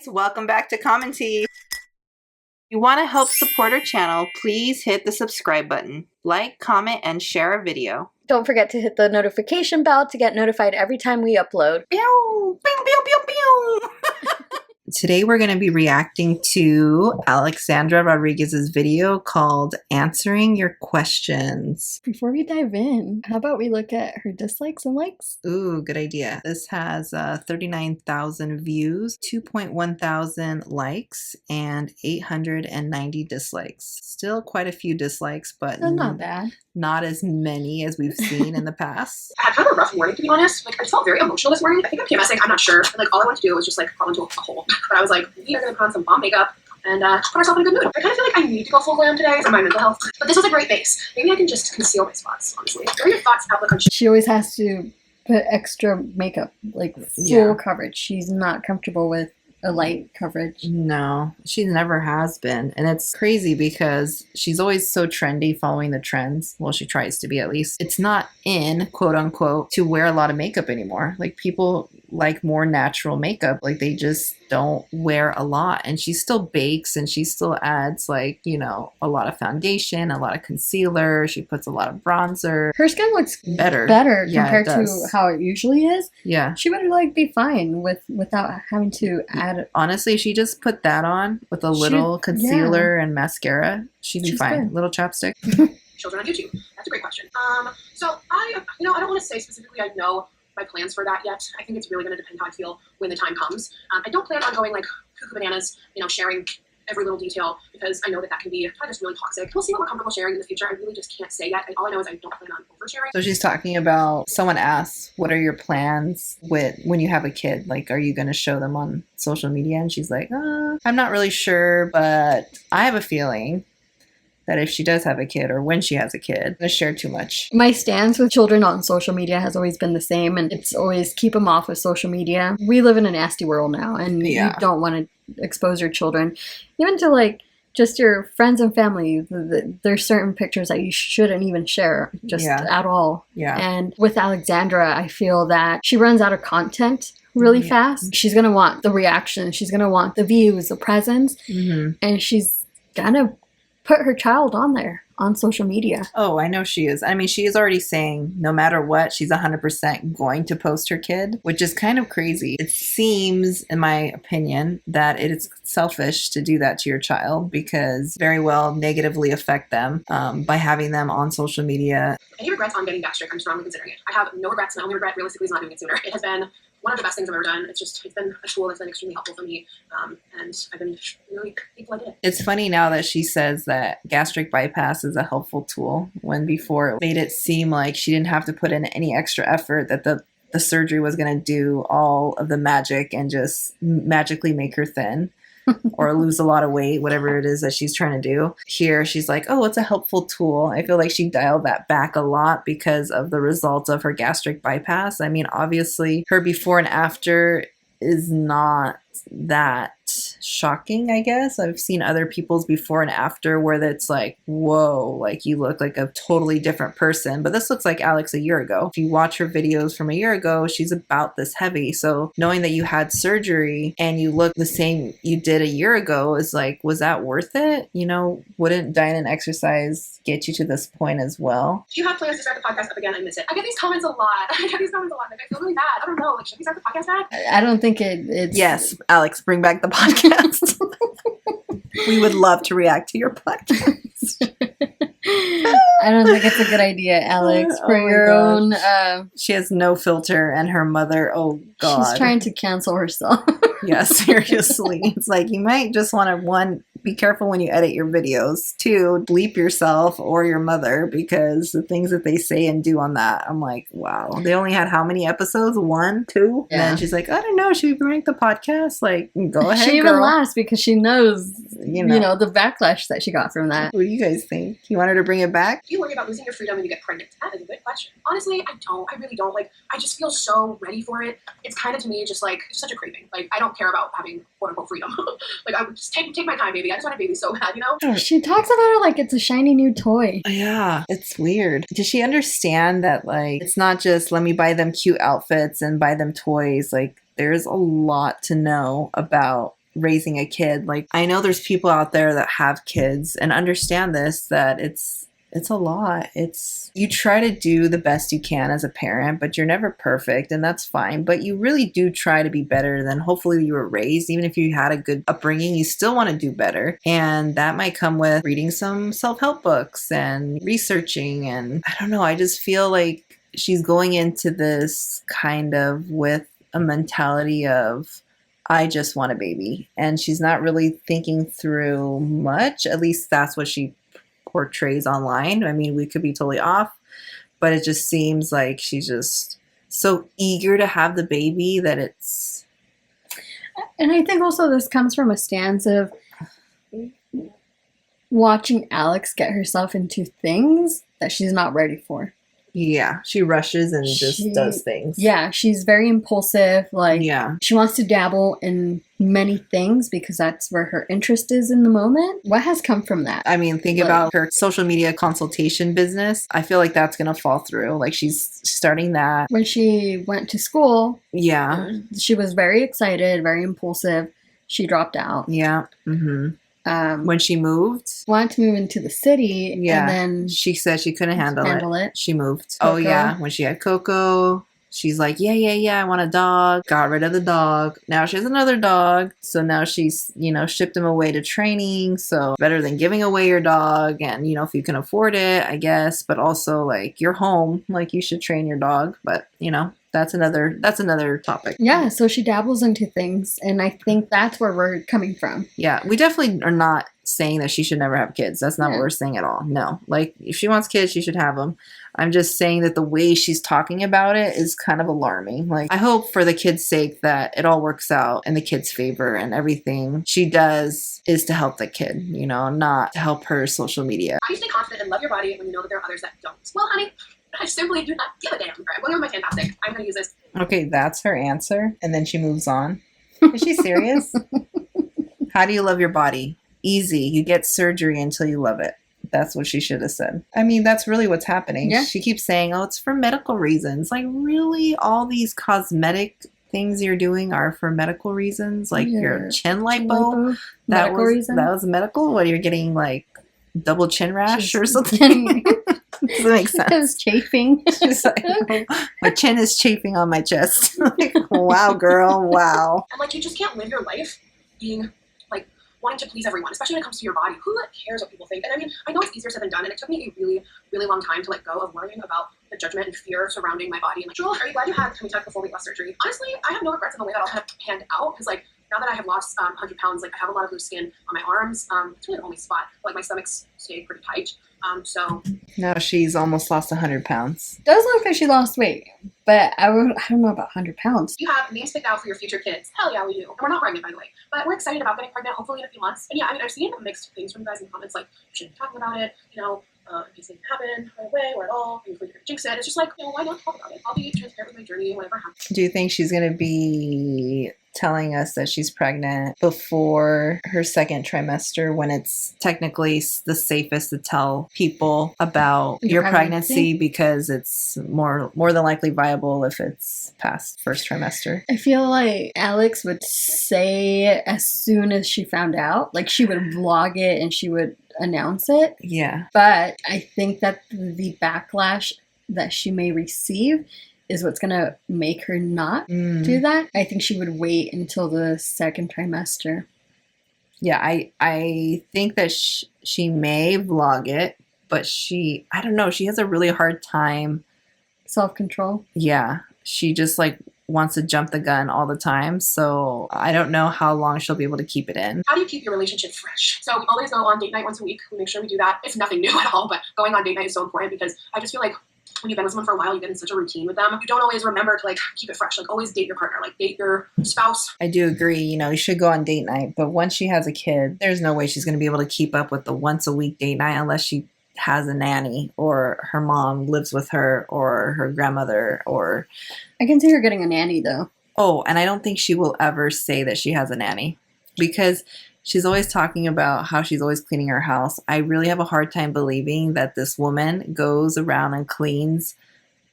Welcome back to Commentea. If you want to help support our channel, please hit the subscribe button, like, comment, and share our video. Don't forget to hit the notification bell to get notified every time we upload. Pew! Pew, pew, pew, pew. Today we're going to be reacting to Alexandra Rodriguez's video called Answering Your Questions. Before we dive in, how about we look at her dislikes and likes? Ooh, good idea. This has 39,000 views, 2.1 thousand likes, and 890 dislikes. Still quite a few dislikes, but not bad. Not as many as we've seen in the past. I had kind of a rough morning, to be honest. Like, I felt very emotional this morning. I think I'm PMSing, I'm not sure. Like, all I wanted to do was just, like, fall into a hole. But I was like, we are going to put on some bomb makeup and put ourselves in a good mood. I kind of feel like I need to go full glam today for my mental health. But this was a great base. Maybe I can just conceal my spots, honestly. What are your thoughts, outlook on She always has to put extra makeup, like full coverage. She's not comfortable with a light coverage. No, she never has been. And it's crazy because she's always so trendy, following the trends. Well, she tries to be, at least. It's not in, quote unquote, to wear a lot of makeup anymore. Like, people like more natural makeup. Like, they just don't wear a lot. And she still bakes and she still adds, like, you know, a lot of foundation, a lot of concealer. She puts a lot of bronzer. Her skin looks better compared to how it usually is. Yeah. She would like be fine without having to add. Honestly, she just put that on with a little concealer and mascara. She'd be fine. Little chapstick. children on YouTube? That's a great question. So I don't want to say specifically I know my plans for that yet. I think it's really going to depend how I feel when the time comes. I don't plan on going like cuckoo bananas, sharing every little detail, because I know that can be kind of just really toxic. We'll see what we're comfortable sharing in the future. I really just can't say yet. All I know is I don't plan on oversharing. So she's talking about, someone asks, what are your plans when you have a kid? Like, are you going to show them on social media? And she's like, I'm not really sure, but I have a feeling that if she does have a kid, or when she has a kid, I'm gonna share too much. My stance with children on social media has always been the same, and it's always keep them off of social media. We live in a nasty world now, and you don't want to expose your children, even to like just your friends and family. There's certain pictures that you shouldn't even share at all. Yeah. And with Alexandra, I feel that she runs out of content really fast. She's gonna want the reaction. She's gonna want the views, the presence, and she's gonna put her child on there on social media. Oh, I know she is. I mean, she is already saying no matter what, she's 100% going to post her kid, which is kind of crazy. It seems, in my opinion, that it is selfish to do that to your child, because very well negatively affect them by having them on social media. Any regrets on getting gastric? I'm strongly considering it. I have no regrets. My only regret realistically is not doing it sooner. It has been one of the best things I've ever done. It's been a tool that's been extremely helpful for me, and I've been really thankful I did it. It's funny now that she says that gastric bypass is a helpful tool, when before it made it seem like she didn't have to put in any extra effort, that the surgery was going to do all of the magic and just magically make her thin. Or lose a lot of weight, whatever it is that she's trying to do. Here, she's like, oh, it's a helpful tool. I feel like she dialed that back a lot because of the results of her gastric bypass. I mean, obviously, her before and after is not that shocking, I guess. I've seen other people's before and after where it's like, whoa, like you look like a totally different person. But this looks like Alex a year ago. If you watch her videos from a year ago, she's about this heavy. So knowing that you had surgery and you look the same you did a year ago is like, was that worth it? Wouldn't diet and exercise get you to this point as well? Do you have plans to start the podcast up again? I miss it. I get these comments a lot. Like, I feel really bad. I don't know. Like, should we start the podcast back? I don't think it's... Yes, Alex, bring back the podcast. We would love to react to your podcast. I don't think it's a good idea, Alex, for your own... She has no filter, and her mother, oh God. She's trying to cancel herself. Yeah, seriously. It's like, you might just want to, one, be careful when you edit your videos. Two, bleep yourself or your mother, because the things that they say and do on that, I'm like, wow. They only had how many episodes? 1, 2? Yeah. And then she's like, I don't know, should we make the podcast? Like, go ahead, She even laughs because she knows, you know, the backlash that she got from that. What do you guys think? You want her to bring it back? Do you worry about losing your freedom when you get pregnant? That is a good question. Honestly, I don't. I really don't. Like, I just feel so ready for it. It's kind of, to me, just like, it's such a craving. Like, I don't care about having quote-unquote freedom. Like, I would just take my time, baby. I just want a baby so bad, She talks about it like it's a shiny new toy. Yeah, it's weird. Does she understand that, like, it's not just let me buy them cute outfits and buy them toys? Like, there's a lot to know about raising a kid. Like, I know there's people out there that have kids and understand this, that it's a lot. You try to do the best you can as a parent, but you're never perfect, and that's fine. But you really do try to be better than hopefully you were raised. Even if you had a good upbringing, you still want to do better. And that might come with reading some self-help books and researching. And I don't know, I just feel like she's going into this kind of with a mentality of, I just want a baby. And she's not really thinking through much. At least that's what she portrays online. I mean, we could be totally off, but it just seems like she's just so eager to have the baby that it's... And I think also this comes from a stance of watching Alex get herself into things that she's not ready for. Yeah, she rushes and just does things. Yeah, she's very impulsive. Like, yeah, she wants to dabble in many things because that's where her interest is in the moment. What has come from that? I mean, think about her social media consultation business. I feel like that's going to fall through. Like, she's starting that. When she went to school, yeah, she was very excited, very impulsive. She dropped out. Yeah. Mm-hmm. When she moved, wanted to move into the city, yeah, and then she said she couldn't handle it. She moved. Coco. Oh yeah, when she had Coco, she's like, yeah, I want a dog. Got rid of the dog. Now she has another dog. So now she's, shipped him away to training. So better than giving away your dog. And, if you can afford it, I guess. But also, like, you're home. Like, you should train your dog. But, that's another topic. Yeah, so she dabbles into things, and I think that's where we're coming from. Yeah, we definitely are not saying that she should never have kids. That's not what we're saying at all. No, like, if she wants kids, she should have them. I'm just saying that the way she's talking about it is kind of alarming. Like, I hope for the kid's sake that it all works out in the kid's favor, and everything she does is to help the kid, not to help her social media. How do you stay confident and love your body when you know that there are others that don't? Well, honey, I simply do not give a damn. All right, I'm going with my fantastic. I'm going to use this. Okay, that's her answer. And then she moves on. Is she serious? How do you love your body? Easy. You get surgery until you love it. That's what she should have said. I mean, that's really what's happening. Yeah. She keeps saying, it's for medical reasons. Like, really? All these cosmetic things you're doing are for medical reasons? Like your chin lipo? That was medical? What, you're getting, like, double chin rash or something? Doesn't make sense. It was chafing. She's like, my chin is chafing on my chest. Like, wow, girl, wow. And, like, you just can't live your life being, like, wanting to please everyone, especially when it comes to your body. Who cares what people think? And I mean, I know it's easier said than done, and it took me a really, really long time to let go of worrying about the judgment and fear surrounding my body. And like, Joel, are you glad you had tummy tuck before weight loss surgery? Honestly, I have no regrets in the way that all kind of panned out, because, like, now that I have lost 100 pounds, like, I have a lot of loose skin on my arms. It's really the only spot. But, like, my stomach's stayed pretty tight. So now she's almost lost 100 pounds. Does look like she lost weight, but I don't know about 100 pounds. You have names picked out for your future kids. Hell yeah, we do. And we're not pregnant, by the way, but we're excited about getting pregnant, hopefully in a few months. And yeah, I mean, I've seen mixed things from you guys in the comments, like, you shouldn't be talking about it, if these things happen right away or at all, you're afraid you're gonna jinx it. It's just like, why not talk about it? I'll be transparent with my journey, whatever happens. Do you think she's going to be telling us that she's pregnant before her second trimester, when it's technically the safest to tell people about your pregnancy because it's more than likely viable if it's past first trimester? I feel like Alex would say it as soon as she found out. Like, she would vlog it and she would announce it. Yeah. But I think that the backlash that she may receive is what's going to make her not do that. I think she would wait until the second trimester. Yeah, I think that she may vlog it, but I don't know, she has a really hard time. Self-control? Yeah, she just, like, wants to jump the gun all the time, so I don't know how long she'll be able to keep it in. How do you keep your relationship fresh? So we always go on date night once a week. We make sure we do that. It's nothing new at all, but going on date night is so important, because I just feel like when you've been with someone for a while, you get in such a routine with them. You don't always remember to, like, keep it fresh. Like, always date your partner, like, date your spouse. I do agree, you should go on date night, but once she has a kid, there's no way she's going to be able to keep up with the once a week date night unless she has a nanny or her mom lives with her or her grandmother, or... I can see her getting a nanny, though. Oh, and I don't think she will ever say that she has a nanny, because she's always talking about how she's always cleaning her house. I really have a hard time believing that this woman goes around and cleans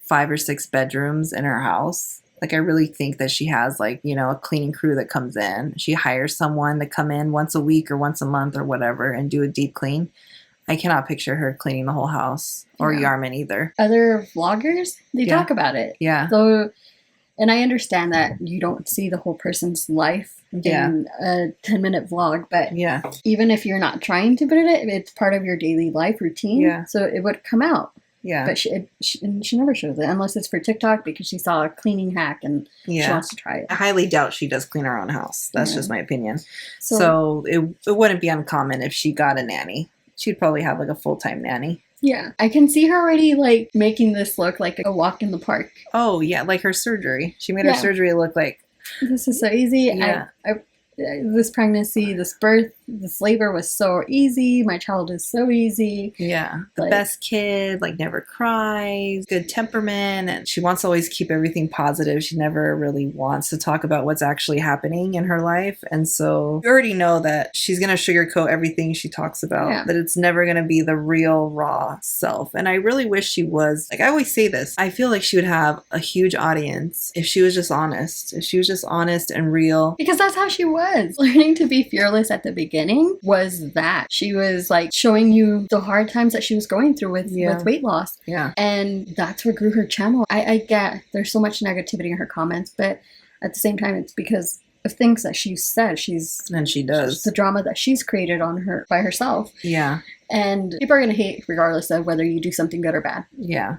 5 or 6 bedrooms in her house. Like, I really think that she has, like, you know, a cleaning crew that comes in. She hires someone to come in once a week or once a month or whatever and do a deep clean. I cannot picture her cleaning the whole house, or Yarman either. Other vloggers, they talk about it. Yeah. So, and I understand that you don't see the whole person's life in a 10-minute vlog, but even if you're not trying to put it, it's part of your daily life routine. Yeah. So it would come out. Yeah. But she never shows it unless it's for TikTok because she saw a cleaning hack and she wants to try it. I highly doubt she does clean her own house. That's just my opinion. So it wouldn't be uncommon if she got a nanny. She'd probably have like a full-time nanny. Yeah. I can see her already like making this look like a walk in the park. Oh, yeah. Like her surgery. She made her surgery look like... This is so easy. Yeah. This pregnancy, this birth, this labor was so easy. My child is so easy. Yeah. The best kid, like never cries, good temperament. And she wants to always keep everything positive. She never really wants to talk about what's actually happening in her life. And so you already know that she's going to sugarcoat everything she talks about, that it's never going to be the real raw self. And I really wish she was, like I always say this, I feel like she would have a huge audience if she was just honest. If she was just honest and real. Because that's how she was. Learning to be fearless at the beginning was that. She was like showing you the hard times that she was going through with weight loss. Yeah. And that's what grew her channel. I get there's so much negativity in her comments, but at the same time, it's because of things that she said. And she does. The drama that she's created on her by herself. Yeah. And people are going to hate regardless of whether you do something good or bad. Yeah.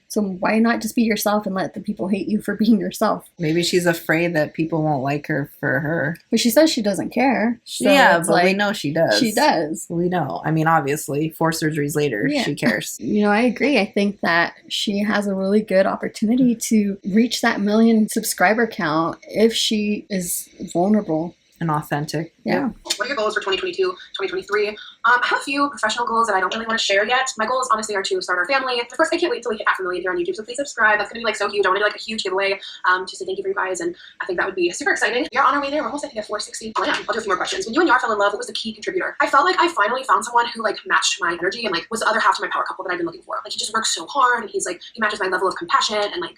So why not just be yourself and let the people hate you for being yourself? Maybe she's afraid that people won't like her for her. But she says she doesn't care. So yeah, but we know she does. She does. We know. I mean, obviously, 4 surgeries later, she cares. You know, I agree. I think that she has a really good opportunity to reach that 1 million subscriber count if she is vulnerable. And authentic. Yeah. What are your goals for 2022, 2023? I have a few professional goals that I don't really want to share yet. My goals, honestly, are to start our family. Of course, I can't wait till we hit 500,000 here on YouTube, so please subscribe. That's going to be, like, so huge. I want to do, like, a huge giveaway to say thank you for you guys, and I think that would be super exciting. We're on our way there. We're almost, I think, at 460. Oh, yeah. I'll do a few more questions. When you and Yar fell in love, what was the key contributor? I felt like I finally found someone who, like, matched my energy and, like, was the other half to my power couple that I've been looking for. Like, he just works so hard, and he's, like, he matches my level of compassion, and, like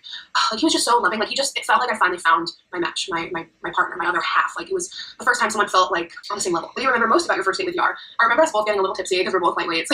he was just so loving. Like, it felt like I finally found my match, my partner, my other half. Like, it was the first time someone felt, like, on the same level. What do you remember most about your first date with Yar? I remember us both getting a little tipsy because we're both lightweights.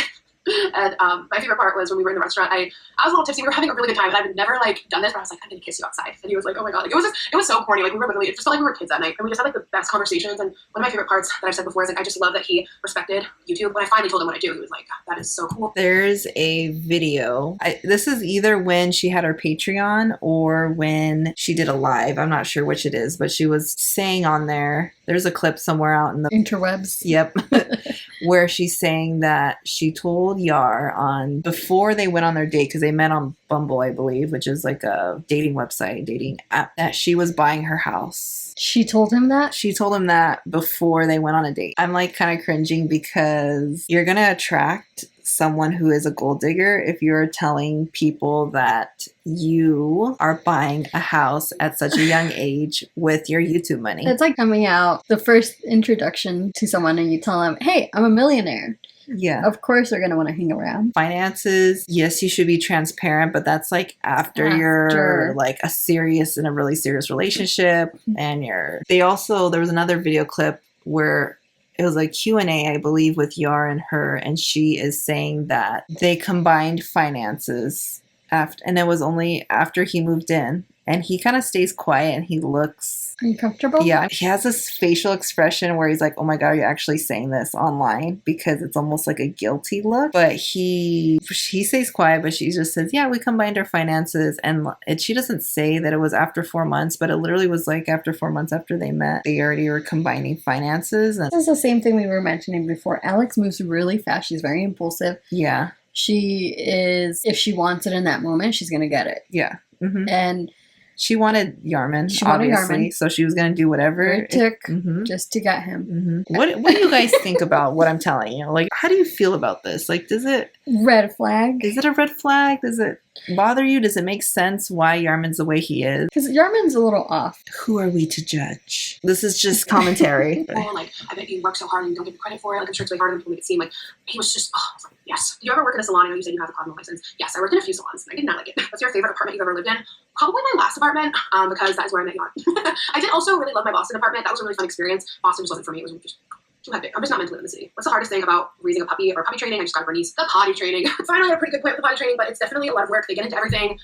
And my favorite part was when we were in the restaurant. I was a little tipsy. We were having a really good time, and I've never like done this, but I was like, I'm gonna kiss you outside. And he was like, oh my god, like it was so corny. Like it just felt like we were kids that night, and we just had like the best conversations. And one of my favorite parts that I've said before is like I just love that he respected YouTube. When I finally told him what I do, he was like, that is so cool. There's a video. This is either when she had her Patreon or when she did a live. I'm not sure which it is, but she was saying on there. There's a clip somewhere out in the interwebs. Yep. Where she's saying that she told Yar before they went on their date, because they met on Bumble, I believe, which is like a dating app, that she was buying her house. She told him that? She told him that before they went on a date. I'm like kind of cringing because you're going to attract someone who is a gold digger if you're telling people that you are buying a house at such a young age with your YouTube money. It's like coming out, the first introduction to someone, and you tell them, hey, I'm a millionaire. Yeah. Of course they're going to want to hang around. Finances, yes, you should be transparent, but that's like after you're like in a really serious relationship, and there was another video clip where it was like Q&A, I believe, with Yar and her, and she is saying that they combined finances and it was only after he moved in, and he kind of stays quiet and he looks uncomfortable. Yeah, he has this facial expression where he's like, oh my god, are you actually saying this online? Because it's almost like a guilty look. But he stays quiet, but she just says, yeah, we combined our finances. And she doesn't say that it was after 4 months, but it literally was like after 4 months after they met, they already were combining finances. And this is the same thing we were mentioning before. Alex moves really fast. She's very impulsive. Yeah. If she wants it in that moment, she's going to get it. Yeah. Mm-hmm. And she wanted Yarman, obviously, so she was going to do whatever it took just to get him. Mm-hmm. What do you guys think about what I'm telling you? Like, how do you feel about this? Like, red flag? Is it a red flag? bother you? Does it make sense why Yarman's the way he is? Because Yarman's a little off. Who are we to judge? This is just commentary. Like, I bet you work so hard and you don't get the credit for it. Like, I'm sure it's way harder than people make it seem. Like, he was just, I was like, yes. Do you ever work in a salon? I know you said you have a cosmo license. Yes, I worked in a few salons and I did not like it. What's your favorite apartment you've ever lived in? Probably my last apartment, because that is where I met Yarn. I did also really love my Boston apartment. That was a really fun experience. Boston just wasn't for me. It was just too hectic. I'm just not meant to live in the city. What's the hardest thing about raising a puppy or puppy training? I just got Bernice. The potty training. Finally, I have a pretty good point with the potty training, but it's definitely a lot of work. They get into everything.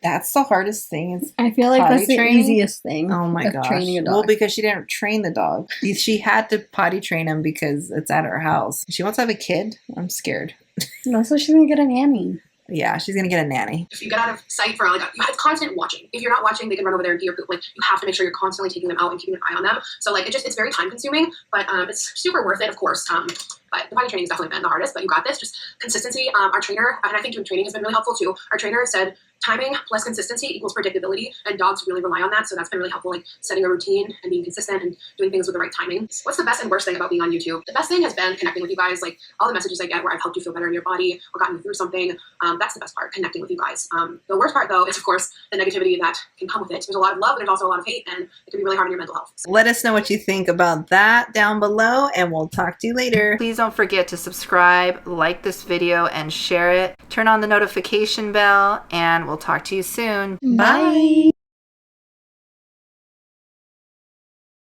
That's the hardest thing. Is I feel like that's the training? Easiest thing. Oh my gosh. Training a dog. Well, because she didn't train the dog. She had to potty train him because it's at her house. She wants to have a kid. I'm scared. Also, she's gonna get a nanny. Yeah, she's gonna get a nanny. If you get out of sight for like, it's constant watching. If you're not watching, they can run over there and pee your poop. Like, you have to make sure you're constantly taking them out and keeping an eye on them. So like, it's very time consuming, but it's super worth it, of course. But the potty training has definitely been the hardest, but you got this. Just consistency. Our trainer, and I think doing training has been really helpful too. Our trainer said timing plus consistency equals predictability, and dogs really rely on that. So that's been really helpful, like setting a routine and being consistent and doing things with the right timing. What's the best and worst thing about being on YouTube? The best thing has been connecting with you guys. Like, all the messages I get where I've helped you feel better in your body or gotten you through something. That's the best part, connecting with you guys. The worst part though is, of course, the negativity that can come with it. There's a lot of love, but there's also a lot of hate, and it can be really hard on your mental health. So let us know what you think about that down below, and we'll talk to you later. Please don't forget to subscribe, like this video, and share it. Turn on the notification bell, and we'll talk to you soon. Bye.